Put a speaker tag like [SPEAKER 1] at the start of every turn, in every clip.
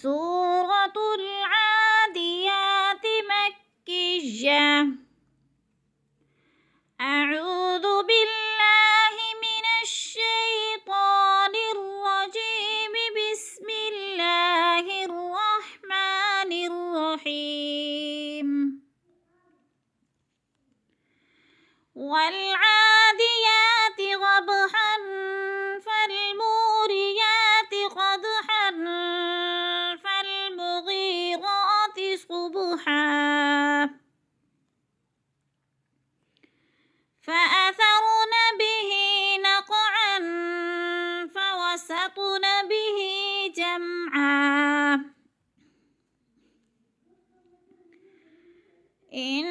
[SPEAKER 1] سورة العاديات مكية. أعوذ بالله من الشيطان الرجيم. بسم الله الرحمن الرحيم. والعاديات ضبحا فالموريات قدحا فالمغيرات صبحا فأثرن به نقعا فوسطن به جمعا. إن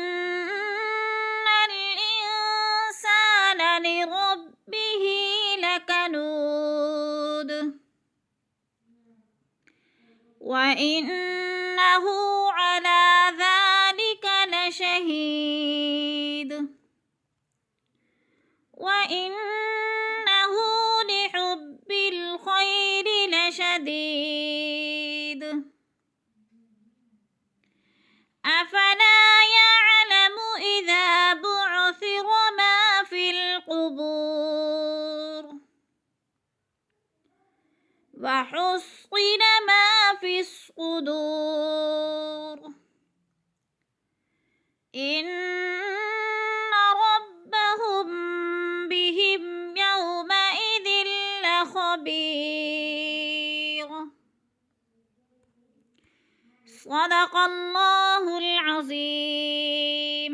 [SPEAKER 1] الإنسان لربه لكنود وإنه على ذلك لشهيد وإنه لحب الخير لشديد. أفلا يعلم إذا بعثر ما في القبور وحصل ما في الصدور. إن ربهم بهم يومئذ لخبير. صدق الله العظيم.